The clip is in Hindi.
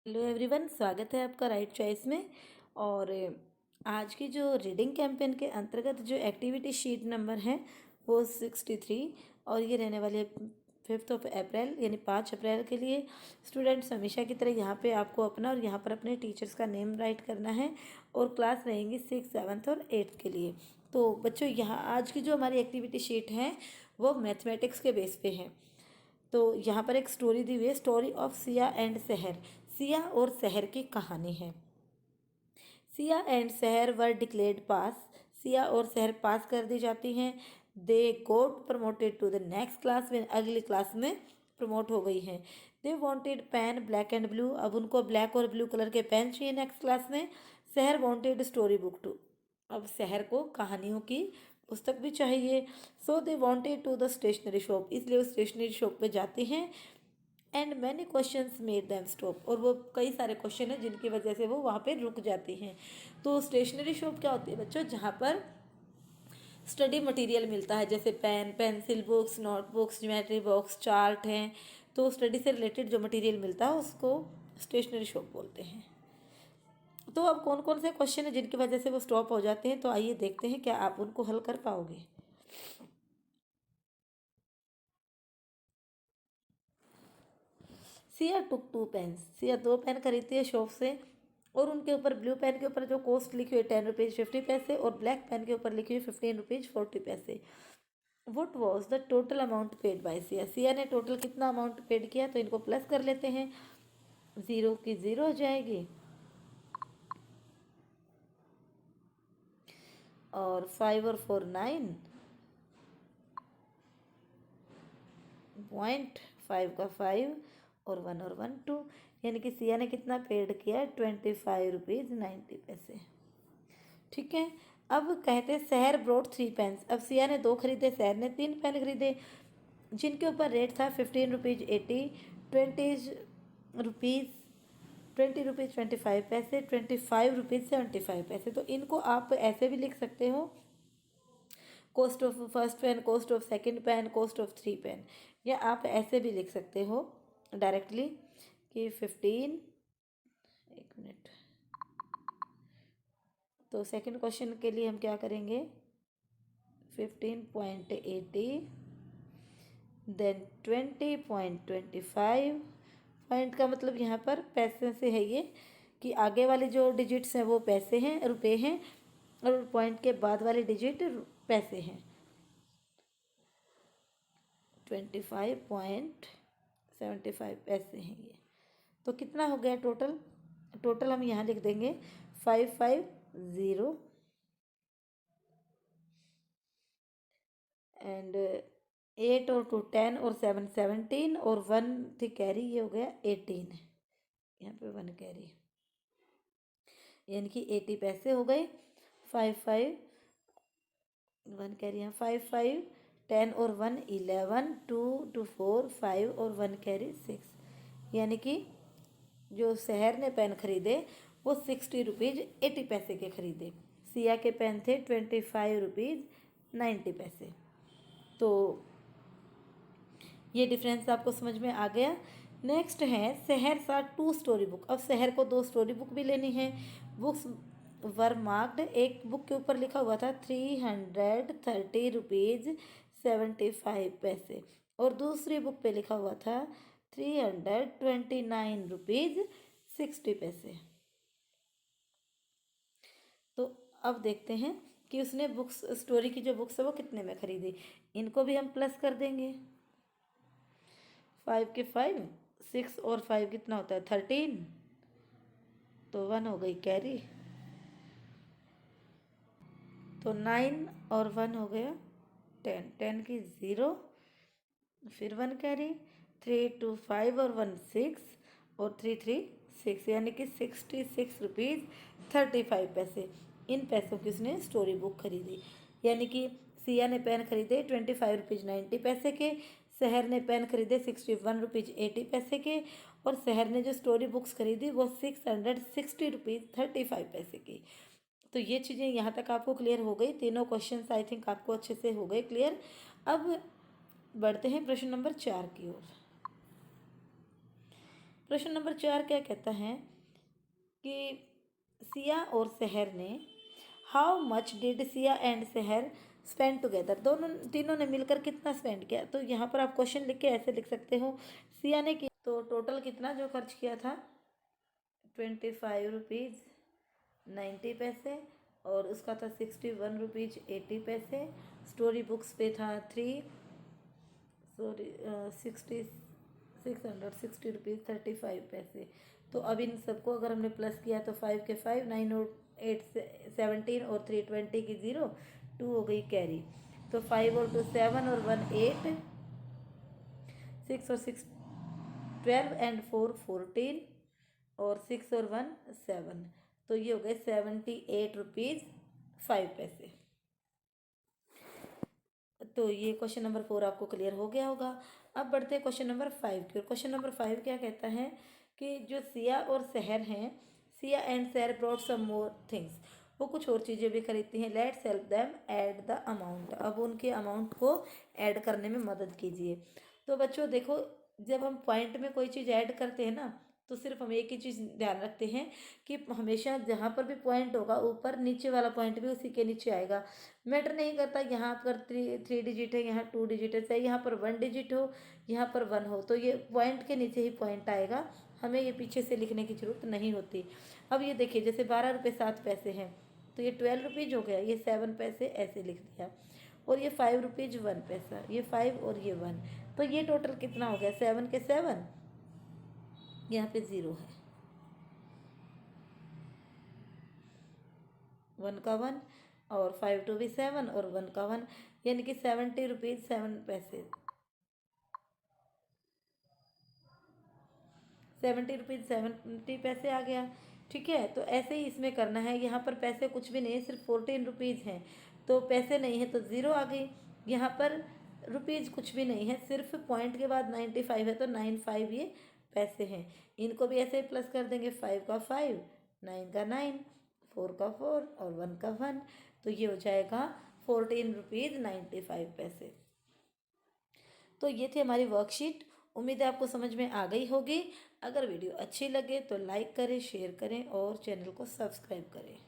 हेलो एवरीवन, स्वागत है आपका राइट चॉइस में। और आज की जो रीडिंग कैंपेन के अंतर्गत जो एक्टिविटी शीट नंबर है वो 63 और ये रहने वाले 5 अप्रैल यानी 5 अप्रैल के लिए। स्टूडेंट्स हमेशा की तरह यहाँ पे आपको अपना और यहाँ पर अपने टीचर्स का नेम राइट करना है और क्लास रहेंगी 6, 7 और 8 के लिए। तो बच्चों, यहाँ आज की जो हमारी एक्टिविटी शीट है वो मैथमेटिक्स के बेस पे है। तो यहाँ पर एक स्टोरी दी हुई है, स्टोरी ऑफ सिया एंड शहर। सिया और शहर की कहानी है। सिया एंड शहर वर डिक्लेयर्ड पास। सिया और शहर पास कर दी जाती हैं। They got promoted to the next class में, अगली क्लास में प्रमोट हो गई हैं। They wanted pen black and blue, अब उनको ब्लैक और ब्लू कलर के पेन चाहिए नेक्स्ट क्लास में। शहर वांटेड स्टोरी बुक टू, अब शहर को कहानियों की पुस्तक भी चाहिए। So they wanted to the stationery shop, इसलिए वो स्टेशनरी शॉप पे जाते हैं। And many questions made them stop, और वो कई सारे क्वेश्चन हैं जिनकी वजह से वो वहाँ पे रुक जाती हैं। तो स्टेशनरी शॉप क्या होती है बच्चों? जहाँ पर स्टडी मटेरियल मिलता है, जैसे pen, pencil, books, notebooks, geometry box, chart हैं। तो स्टडी से रिलेटेड जो मटेरियल मिलता है उसको स्टेशनरी शॉप बोलते हैं। तो अब कौन कौन से क्वेश्चन हैं जिनकी वजह से वो स्टॉप हो जाते हैं, तो आइए देखते हैं क्या आप उनको हल कर पाओगे। सिया टुक 2 पेन्स, सिया 2 पेन खरीदती है शॉप से और उनके ऊपर ब्लू पेन के ऊपर जो कॉस्ट लिखी हुई है 10 रुपीज़ 50 पैसे और ब्लैक पेन के ऊपर लिखी हुई 15 रुपीज़ 40 पैसे। What was the total amount paid by Siya, Siya ने टोटल कितना अमाउंट पेड किया? तो इनको प्लस कर लेते हैं, 0 की 0 हो जाएगी और 5 और 4 9, 0.5 का 5 और 1 और 1 2, यानी कि सिया ने कितना पेड किया? 25 रुपीज़ 90 पैसे। ठीक है। अब कहते हैं शहर ब्रोड 3 पेन्स, अब सिया ने 2 खरीदे, शहर ने 3 पेन खरीदे जिनके ऊपर रेट था 15 रुपीज़ 80, 20 रुपीज़ 20 रुपीज़ 25 पैसे, 25 रुपीज़ 75 पैसे। तो इनको आप ऐसे भी लिख सकते हो, cost of first pen, cost of second pen, cost of 3 pen, या आप ऐसे भी लिख सकते हो डायरेक्टली कि 15। एक मिनट। तो सेकंड क्वेश्चन के लिए हम क्या करेंगे? 15.80 देन 20.25। पॉइंट का मतलब यहाँ पर पैसे से है ये, कि आगे वाले जो डिजिट्स हैं वो पैसे हैं, रुपए हैं, और पॉइंट के बाद वाले डिजिट पैसे हैं। 25.75 पैसे हैं ये। तो कितना हो गया टोटल? टोटल हम यहाँ लिख देंगे 550 एंड 8 और 2 10 और 7 17 और 1 थी कैरी, ये हो गया 18। यहाँ पे 1 कैरी, यानी कि 80 पैसे हो गए। 5 5 1 कैरी, यहाँ 5 5 10 और 1 11 2 2 4 5 और 1 कैरी 6, यानी कि जो शहर ने पेन खरीदे वो 60 रुपीज़ 80 पैसे के खरीदे। सिया के पेन थे 25 रुपीज़ 90 पैसे। तो ये डिफरेंस आपको समझ में आ गया। नेक्स्ट है शहर सा 2 स्टोरी बुक, अब शहर को 2 स्टोरी बुक भी लेनी है। बुक्स वर मार्क्ड, एक बुक के ऊपर लिखा हुआ था 330 रुपीज़ 75 पैसे और दूसरी बुक पे लिखा हुआ था 329 रुपीज़ 60 पैसे। तो अब देखते हैं कि उसने बुक्स, स्टोरी की जो बुक्स है वो कितने में खरीदी। इनको भी हम प्लस कर देंगे, 5 के 5, 6 और 5 कितना होता है 13, तो 1 हो गई कैरी, तो 9 और 1 हो गया 10, 10 की 0, फिर 1 कैरी, 3 2 5 और 1 6 और 3 3 6, यानी कि 66 रुपीज़ 35 पैसे। इन पैसों की उसने स्टोरी बुक खरीदी, यानी कि सिया ने पेन खरीदे 25 रुपीज़ 90 पैसे के, शहर ने पेन खरीदे 61 रुपीज़ 80 पैसे के, और शहर ने जो स्टोरी बुक्स खरीदी वो 660 रुपीज़ 35 पैसे की। तो ये चीज़ें यहाँ तक आपको क्लियर हो गई। तीनों क्वेश्चंस आई थिंक आपको अच्छे से हो गए क्लियर। अब बढ़ते हैं प्रश्न नंबर 4 की ओर। प्रश्न नंबर 4 क्या कहता है कि सिया और शहर ने how much did Siya and शहर स्पेंड टुगेदर, दोनों तीनों ने मिलकर कितना स्पेंड किया। तो यहाँ पर आप क्वेश्चन लिख के ऐसे लिख सकते हो, सिया ने तो टोटल कितना जो खर्च किया था 25 रुपीज़ 90 पैसे, और उसका था 61 रुपीज़ 80 पैसे। स्टोरी बुक्स पे था 660 रुपीज़ 35 पैसे। तो अब इन सबको अगर हमने प्लस किया तो 5 के 5, 9 और 8 17 और 3 20 की 0, 2 हो गई कैरी। तो 5 और 2 7 और 1 8, 6 और 6 12 एंड 4 14, और 6 और 1 7। तो ये हो गए 78 रुपीज़ 5 पैसे। तो ये क्वेश्चन नंबर 4 आपको क्लियर हो गया होगा। अब बढ़ते हैं क्वेश्चन नंबर 5 की। और क्वेश्चन नंबर 5 क्या कहता है कि जो सिया और शहर हैं, सिया एंड शहर ब्रॉट सम मोर थिंग्स, वो कुछ और चीज़ें भी खरीदती हैं। Let's help them add the amount, अब उनके अमाउंट को ऐड करने में मदद कीजिए। तो बच्चों देखो, जब हम पॉइंट में कोई चीज़ ऐड करते हैं ना, तो सिर्फ हम एक ही चीज़ ध्यान रखते हैं कि हमेशा जहाँ पर भी पॉइंट होगा ऊपर नीचे वाला पॉइंट भी उसी के नीचे आएगा। मैटर नहीं करता यहाँ पर थ्री डिजिट है, यहाँ 2 डिजिट है, चाहे यहाँ पर 1 डिजिट हो, यहाँ पर 1 हो, तो ये पॉइंट के नीचे ही पॉइंट आएगा, हमें ये पीछे से लिखने की जरूरत नहीं होती। अब ये देखिए, जैसे 12 रुपये 7 पैसे हैं, तो ये 12 रुपीज़ हो गया, ये 7 पैसे ऐसे लिख दिया, और ये 5 रुपीज़ 1 पैसा, ये 5 और ये 1, तो ये टोटल कितना हो गया 7 के 7, यहाँ पे 0 है, 1 का 1, और 5 2 भी 7 और 1 का 1, यानी कि 70 रुपीज़ 7 पैसे, 70 रुपीज़ 70 पैसे आ गया। ठीक है, तो ऐसे ही इसमें करना है। यहाँ पर पैसे कुछ भी नहीं है, सिर्फ 14 रुपीज़ हैं, तो पैसे नहीं है तो 0 आ गई। यहाँ पर रुपीज़ कुछ भी नहीं है, सिर्फ पॉइंट के बाद 95 है, तो 95 ये पैसे हैं। इनको भी ऐसे ही प्लस कर देंगे, 5 का 5, 9 का 9, 4 का 4 और 1 का 1, तो ये हो जाएगा 14 रुपीज़ 95 पैसे। तो ये थी हमारी वर्कशीट। उम्मीद है आपको समझ में आ गई होगी। अगर वीडियो अच्छी लगे तो लाइक करें, शेयर करें और चैनल को सब्सक्राइब करें।